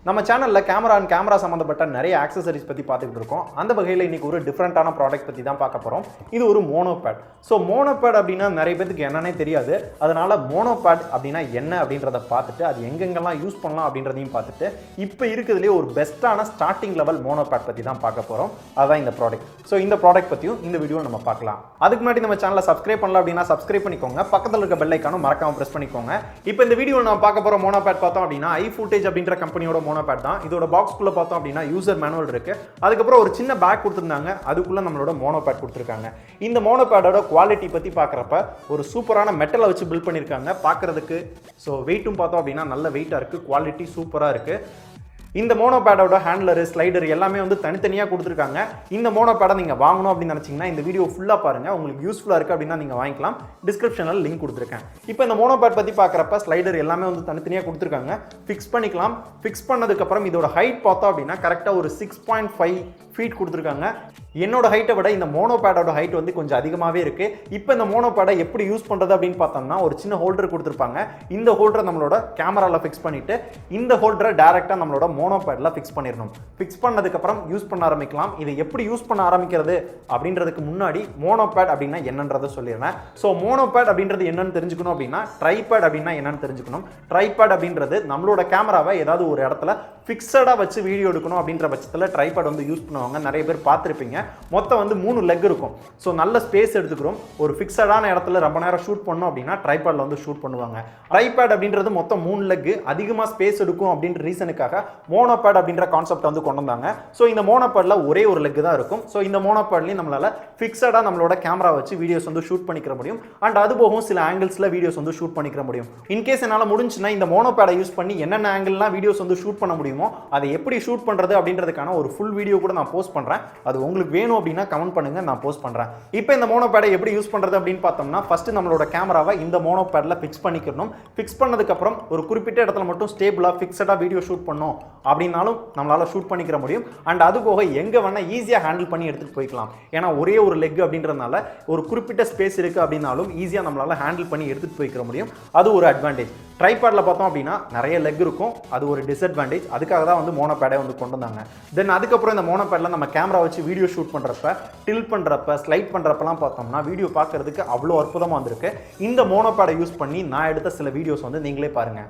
நம்ம சேனல்ல கேமரா சம்பந்தப்பட்ட நிறைய ஆக்சசரிஸ் பத்தி பார்த்துட்டு இருக்கோம். அந்த வகையில் இன்னைக்கு ஒரு டிஃபரெண்டான ப்ராடக்ட் பத்தி தான் பார்க்க போறோம். இது ஒரு மோனோபேட். ஸோ மோனோபேட் அப்படின்னா நிறைய பேருக்கு என்னன்னே தெரியாது. அதனால மோனோபேட் அப்படின்னா என்ன அப்படின்றத பார்த்துட்டு அது எங்கெங்கெல்லாம் யூஸ் பண்ணலாம் அப்படின்றதையும் பார்த்துட்டு இப்போ இருக்கிறதுலே ஒரு பெஸ்ட்டான ஸ்டார்டிங் லெவல் மோனோபேட் பத்தி தான் பார்க்க போறோம். அதான் இந்த ப்ராடக்ட். ஸோ இந்த ப்ராடக்ட் பத்தியும் இந்த வீடியோ நம்ம பார்க்கலாம். அதுக்கு முன்னாடி நம்ம சேனலை சப்ஸ்கிரைப் பண்ணல அப்படின்னா சப்ஸ்கிரைப் பண்ணிக்கோங்க. பக்கத்தில் இருக்க பெல் ஐக்கானும் மறக்காம பிரஸ் பண்ணிக்கோங்க. இப்போ இந்த வீடியோ நம்ம பார்க்க போற மோனோபேட் பார்த்தோம் அப்படின்னா iFootage அப்படின்ற கம்பெனியோட மோனோபேட் தான். இதோட பாக்ஸ்க்குள்ள பார்த்தோம் அப்படின்னா யூசர் மேனுவல் இருக்கு. அதுக்கப்புறம் ஒரு சின்ன பேக் கொடுத்துருந்தாங்க. அதுக்குள்ள நம்மளோட மோனோபேட் கொடுத்துருக்காங்க. இந்த மோனோபேடோட குவாலிட்டி பத்தி பார்க்குறப்ப ஒரு சூப்பரான மெட்டலை வச்சு பில்ட் பண்ணியிருக்காங்க பார்க்கறதுக்கு. ஸோ வெயிட்டும் பார்த்தோம் அப்படின்னா நல்ல வெயிட்டாக இருக்கு. குவாலிட்டி சூப்பராக இருக்கு. இந்த மோனோபேடோட ஹேண்ட்லர் ஸ்லைடர் எல்லாமே வந்து தனித்தனியாக கொடுத்துருக்காங்க. இந்த மோனோபேடை நீங்கள் வாங்கணும் அப்படின்னு நினச்சிங்கன்னா இந்த வீடியோ ஃபுல்லாக பாருங்கள். உங்களுக்கு யூஸ்ஃபுல்லாக இருக்குது அப்படின்னா நீங்கள் வாங்கிக்கலாம். டிஸ்கிரிப்ஷனில் லிங்க் கொடுத்துருக்கேன். இப்போ இந்த மோனோபேட் பற்றி பார்க்குறப்ப ஸ்லைடர் எல்லாமே வந்து தனித்தனியாக கொடுத்துருக்காங்க. ஃபிக்ஸ் பண்ணிக்கலாம். ஃபிக்ஸ் பண்ணதுக்கப்புறம் இதோட ஹைட் பார்த்தோம் அப்படின்னா கரெக்டாக ஒரு 6.5 ஃபீட் கொடுத்துருக்காங்க. என்னோட ஹைட்டை விட இந்த மோனோபேடோட ஹைட் வந்து கொஞ்சம் அதிகமாகவே இருக்குது. இப்போ இந்த மோனோபேடை எப்படி யூஸ் பண்ணுறது அப்படின்னு பார்த்தோம்னா ஒரு சின்ன ஹோல்டர் கொடுத்துருப்பாங்க. இந்த ஹோல்டரை நம்மளோட கேமராவில் ஃபிக்ஸ் பண்ணிவிட்டு இந்த ஹோல்டரை டேரெக்டாக நம்மளோட மோனோபேடில் ஃபிக்ஸ் பண்ணிடணும். ஃபிக்ஸ் பண்ணதுக்கப்புறம் யூஸ் பண்ண ஆரம்பிக்கலாம். இதை எப்படி யூஸ் பண்ண ஆரம்பிக்கிறது அப்படின்றதுக்கு முன்னாடி மோனோபேட் அப்படின்னா என்னன்றதை சொல்லிடுறேன். ஸோ மோனோபேட் அப்படின்றது என்னன்னு தெரிஞ்சுக்கணும் அப்படின்னா ட்ரைபேட் அப்படின்னா என்னன்னு தெரிஞ்சுக்கணும். ட்ரைபேட் அப்படின்றது நம்மளோட கேமராவை ஏதாவது ஒரு இடத்துல ஃபிக்ஸடாக வச்சு வீடியோ எடுக்கணும் அப்படின்ற பட்சத்தில் ட்ரைபேட் வந்து யூஸ் பண்ணுவாங்க. நிறைய பேர் பார்த்துருப்பீங்க. மொத்தம் வந்து 3 லெக் இருக்கும். ஸோ நல்ல ஸ்பேஸ் எடுத்துக்கிறோம். ஒரு ஃபிக்ஸடான இடத்துல ரொம்ப நேரம் ஷூட் பண்ணோம் அப்படின்னா ட்ரைபேடில் வந்து ஷூட் பண்ணுவாங்க. ட்ரைபேட் அப்படின்றது மொத்தம் 3 லெக் அதிகமாக ஸ்பேஸ் எடுக்கும் அப்படின்ற ரீசனுக்காக மோனோபேட் அப்படின்ற கான்செப்ட் வந்து கொண்டு வந்தாங்க. ஸோ இந்த மோனோபேடில் ஒரே ஒரு லெக் தான் இருக்கும். ஸோ இந்த மோனோபேட்லையும் நம்மளால ஃபிக்ஸடாக நம்மளோட கேமரா வச்சு வீடியோஸ் வந்து ஷூட் பண்ணிக்கிற முடியும். அண்ட் அது போகும் சில ஆங்கிள்ஸில் வீடியோஸ் வந்து ஷூட் பண்ணிக்கிற முடியும். இன்கேஸ் என்னால் முடிஞ்சுன்னா இந்த மோனோபேடை யூஸ் பண்ணி என்னென்ன ஆங்கிள்லாம் வீடியோஸ் வந்து ஷூட் பண்ண முடியுமோ அதை எப்படி ஷூட் பண்ணுறது அப்படின்றதுக்கான ஒரு ஃபுல் வீடியோ கூட நான் போஸ்ட் பண்ணுறேன். அது உங்களுக்கு வேணும் அப்படின்னா கமெண்ட் பண்ணுங்க, நான் போஸ்ட் பண்றேன். இப்போ இந்த மோனோபேடை எப்படி யூஸ் பண்றது அப்படின்னு பார்த்தோம்னா ஃபர்ஸ்ட் நம்மளோட கேமராவை இந்த மோனோபேட்ல ஃபிக்ஸ் பண்ணிக்கணும். ஃபிக்ஸ் பண்ணதுக்கு அப்புறம் ஒரு குறிப்பிட்ட இடத்துல மட்டும் ஸ்டேபிளா ஃபிக்ஸடா வீடியோ ஷூட் பண்ணோம் அப்படின்னாலும் நம்மளால ஷூட் பண்ணிக்கிற முடியும். அண்ட் அது போக எங்க வேணா ஈஸியா ஹேண்டில் பண்ணி எடுத்துட்டு போய்க்கலாம். ஏன்னா ஒரே ஒரு லெக் அப்படின்றதுனால ஒரு குறிப்பிட்ட ஸ்பேஸ் இருக்கு அப்படின்னாலும் ஈஸியா நம்மளால ஹேண்டில் பண்ணி எடுத்துட்டு போய்க்கிற முடியும். அது ஒரு அட்வான்டேஜ். ட்ரைபேட்ல பார்த்தோம் அப்படின்னா நிறைய லெக் இருக்கும். அது ஒரு டிஸ்அட்வான்டேஜ். அதுக்காக தான் வந்து மோனோபேடை வந்து கொண்டு வந்தாங்க. தென் அதுக்கப்புறம் இந்த மோனோபேட்ல நம்ம கேமரா வச்சு வீடியோ ஷூட் பண்றப்ப டில் பண்றப்ப ஸ்லைட் பண்றப்பலாம் பார்த்தோம்னா வீடியோ பார்க்கறதுக்கு அவ்வளோ அற்புதமா வந்திருக்கு. இந்த மோனோபேடை யூஸ் பண்ணி நான் எடுத்த சில வீடியோஸ் வந்து நீங்களே பாருங்க.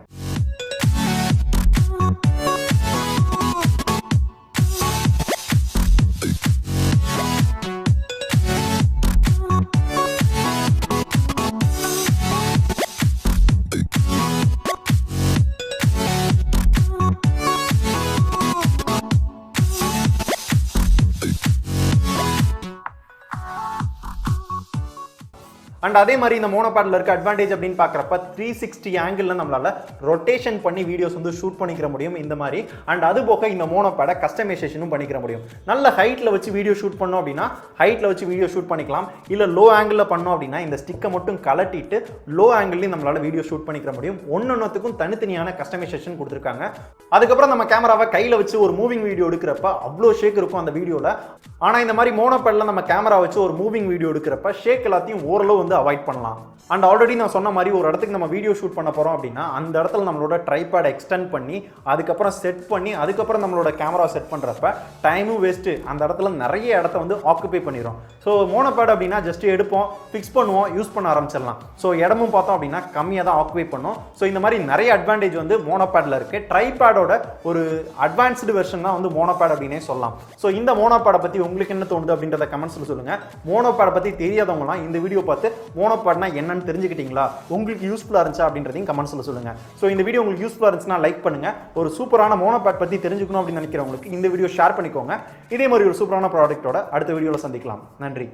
அண்ட் அதே மாதிரி இந்த மோனோபேட்ல இருக்க அட்வான்டேஜ் அப்படின்னு பார்க்குறப்ப 360 ஆங்கிள் நம்மளால ரொட்டேஷன் பண்ணி வீடியோஸ் வந்து ஷூட் பண்ணிக்கிற முடியும் இந்த மாதிரி. அண்ட் அது போக இந்த மோனோபேடை கஸ்டமைசேஷனும் பண்ணிக்கிற முடியும். நல்ல ஹைட்ல வச்சு வீடியோ ஷூட் பண்ணோம் அப்படின்னா ஹைட்ல வச்சு வீடியோ ஷூட் பண்ணிக்கலாம். இல்ல லோ ஆங்கிள் பண்ணோம் அப்படின்னா இந்த ஸ்டிக்கை மட்டும் கலட்டிட்டு லோ ஆங்கிள்லையும் நம்மளால வீடியோ ஷூட் பண்ணிக்கிற முடியும். ஒன்னொன்னுக்கும் தனித்தனியான கஸ்டமைசேஷன் கொடுத்துருக்காங்க. அதுக்கப்புறம் நம்ம கேமராவை கையில வச்சு ஒரு மூவிங் வீடியோ எடுக்கிறப்ப அவ்வளோ ஷேக் இருக்கும் அந்த வீடியோல. ஆனா இந்த மாதிரி மோனோபேட்ல நம்ம கேமரா வச்சு ஒரு மூவிங் வீடியோ எடுக்கிறப்ப ஷேக் எல்லாத்தையும் ஓரளவு வந்து அவாய்ட் பண்ணலாம். அண்ட் ஆல்ரெடி நான் சொன்ன மாதிரி ஒரு இடத்துக்கு நம்ம வீடியோ ஷூட் பண்ண போறோம் அப்படின்னா அந்த இடத்துல நம்மளோட ட்ரைபேட் எக்ஸ்டெண்ட் பண்ணி அதுக்கப்புறம் செட் பண்ணி அதுக்கப்புறம் நம்மளோட கேமரா செட் பண்றப்ப டைமும் வேஸ்ட். அந்த இடத்துல நிறைய இடத்த வந்து ஆக்குபை பண்ணிடும். ஸோ மோனோபேட் அப்படின்னா ஜஸ்ட் எடுப்போம், ஃபிக்ஸ் பண்ணுவோம், யூஸ் பண்ண ஆரம்பிச்சிடலாம். ஸோ இடமும் பார்த்தோம் அப்படின்னா கம்மியாக தான் ஆக்குபை பண்ணும். ஸோ இந்த மாதிரி நிறைய அட்வான்டேஜ் வந்து மோனோபேட்ல இருக்கு. ட்ரைபேடோட ஒரு அட்வான்ஸ்டு வெர்ஷன் தான் வந்து மோனோபேட் அப்படின்னே சொல்லலாம். ஸோ இந்த மோனோபேடை பத்தி உங்களுக்கு என்ன தோணுது அப்படின்றத கமெண்ட்ஸ்ல சொல்லுங்க. மோனோபேடை பத்தி தெரியாதவங்களாம் இந்த வீடியோ பார்த்து மோனோபேட்னா என்னன்னு தெரிஞ்சுக்கிட்டீங்களா, உங்களுக்கு யூஸ்ஃபுல்லா இருந்துச்சா அப்படின்றதையும் கமெண்ட்ஸ்ல சொல்லுங்க. ஸோ இந்த வீடியோ உங்களுக்கு யூஸ்ஃபுல்லா இருந்துச்சுன்னா லைக் பண்ணுங்க. ஒரு சூப்பரான மோனோபேட் பத்தி தெரிஞ்சுக்கணும் அப்படின்னு நினைக்கிறவங்களுக்கு இந்த வீடியோ ஷேர் பண்ணிக்கோங்க. இதே மாதிரி ஒரு சூப்பரான ப்ராடக்ட்டோட அடுத்த வீடியோல சந்திக்கலாம். நன்றி.